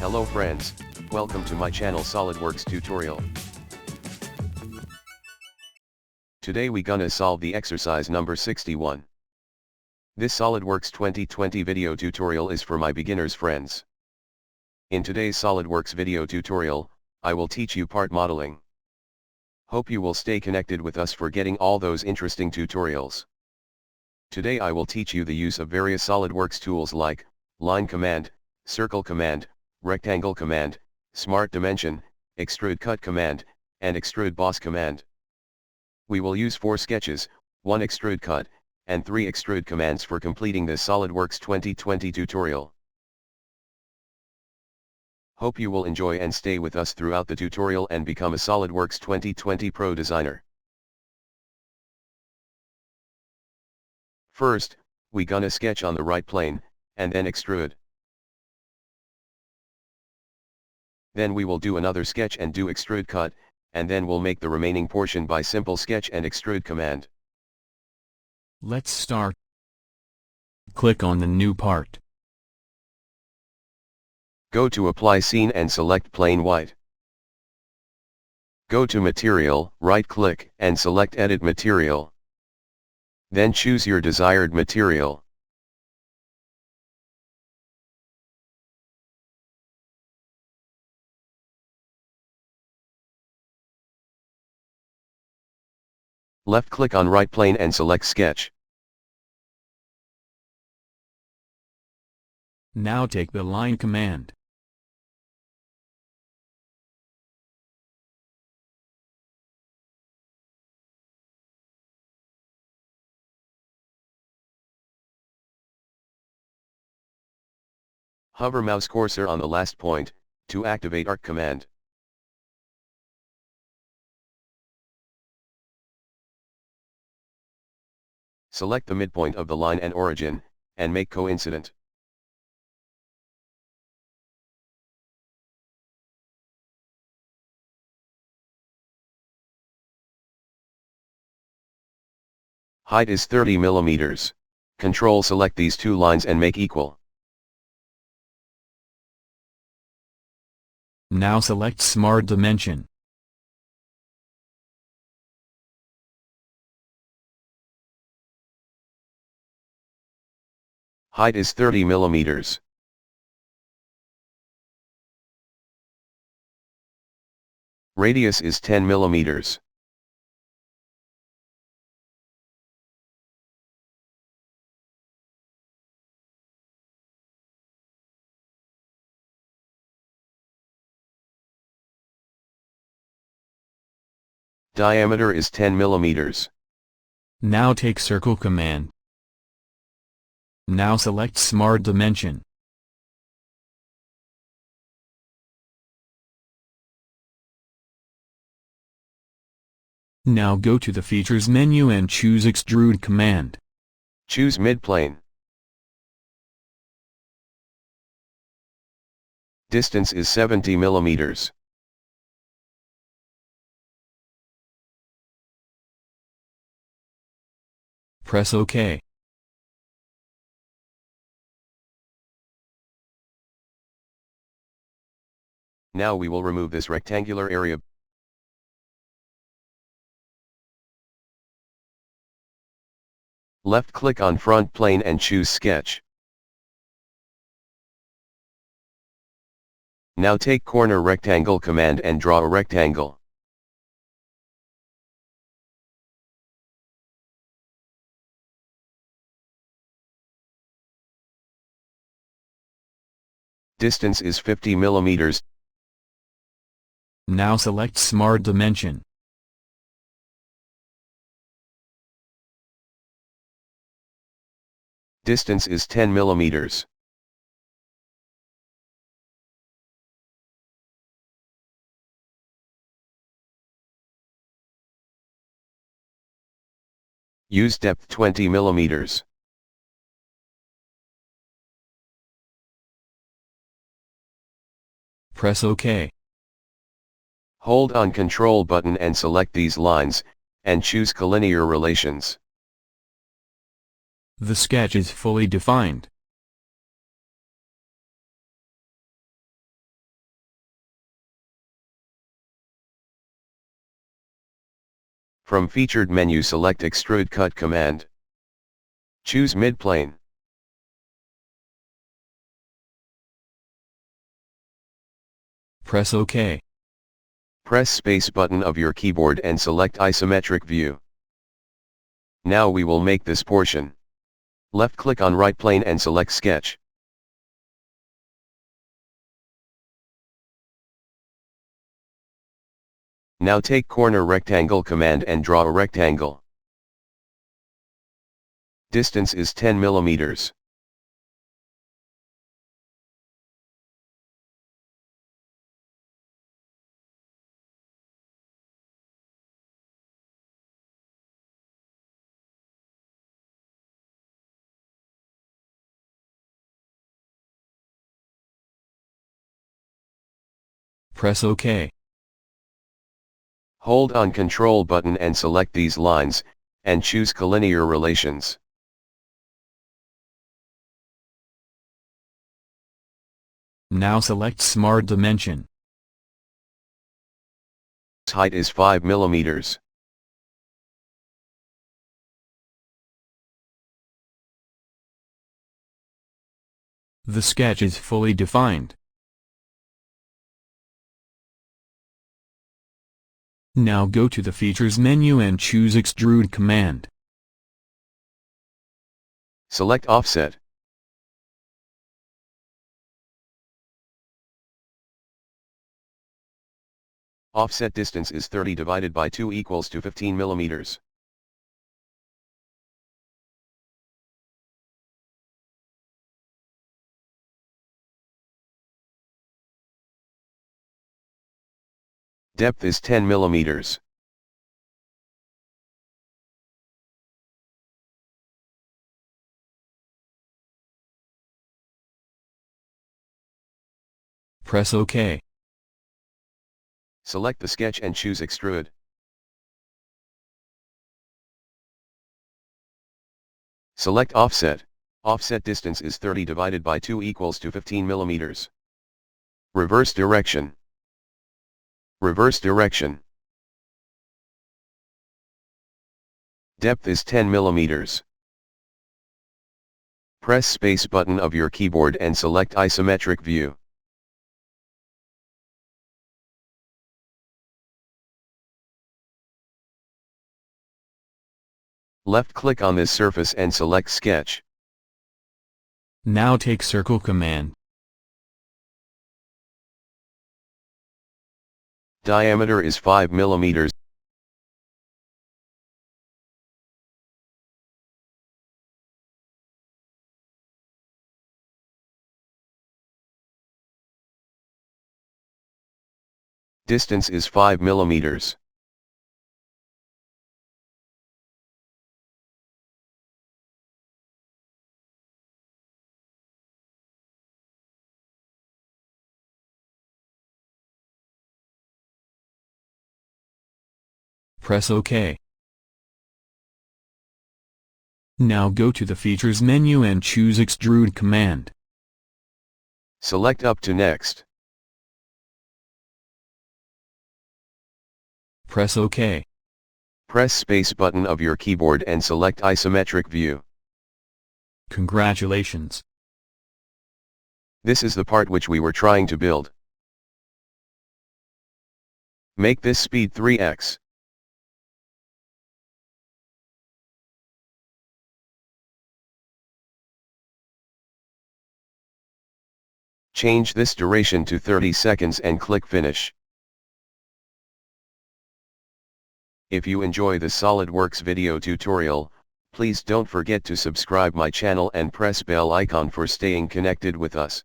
Hello friends, welcome to my channel SolidWorks tutorial. Today we gonna solve the exercise number 61. This SolidWorks 2020 video tutorial is for my beginners friends. In today's SolidWorks video tutorial, I will teach you part modeling. Hope you will stay connected with us for getting all those interesting tutorials. Today I will teach you the use of various SolidWorks tools like line command, circle command, rectangle command, smart dimension, extrude cut command, and extrude boss command. We will use 4 sketches, 1 extrude cut, and 3 extrude commands for completing this SolidWorks 2020 tutorial. Hope you will enjoy and stay with us throughout the tutorial and become a SolidWorks 2020 Pro designer. First, we gonna sketch on the right plane, and then extrude. Then we will do another sketch and do extrude cut, and then we'll make the remaining portion by simple sketch and extrude command. Let's start. Click on the new part. Go to Apply Scene and select Plain White. Go to Material, right-click, and select Edit Material. Then choose your desired material. Left-click on right plane and select Sketch. Now take the line command. Hover mouse cursor on the last point, to activate Arc command. Select the midpoint of the line and origin, and make coincident. Height is 30 mm. Control select these 2 lines and make equal. Now select Smart Dimension. Height is 30 mm. Radius is 10 mm. Diameter is 10 mm. Now take Circle command. Now select Smart Dimension. Now go to the Features menu and choose Extrude command. Choose midplane. Distance is 70 mm. Press OK. Now we will remove this rectangular area. Left-click on front plane and choose Sketch. Now take corner rectangle command and draw a rectangle. Distance is 50 mm. Now select Smart Dimension. Distance is 10 mm. Use depth 20 mm. Press OK. Hold on Control button and select these lines, and choose collinear relations. The sketch is fully defined. From featured menu select Extrude Cut command. Choose midplane. Press OK. Press space button of your keyboard and select isometric view. Now we will make this portion. Left click on right plane and select sketch. Now take corner rectangle command and draw a rectangle. Distance is 10 millimeters. Press OK. Hold on Control button and select these lines, and choose collinear relations. Now select Smart Dimension. Height is 5 millimeters. The sketch is fully defined. Now go to the Features menu and choose Extrude command. Select Offset. Offset distance is 30 divided by 2 equals to 15 millimeters. Depth is 10 millimeters. Press OK. Select the sketch and choose Extrude. Select Offset. Offset distance is 30 divided by 2 equals to 15 millimeters. Reverse direction. Reverse direction. Depth is 10 millimeters. Press space button of your keyboard and select isometric view. Left click on this surface and select sketch. Now take Circle command. Diameter is 5 millimeters. Distance is 5 millimeters. Press OK. Now go to the Features menu and choose Extrude command. Select Up to Next. Press OK. Press space button of your keyboard and select isometric view. Congratulations. This is the part which we were trying to build. Make this speed 3x. Change this duration to 30 seconds and click Finish. If you enjoy this SolidWorks video tutorial, please don't forget to subscribe my channel and press bell icon for staying connected with us.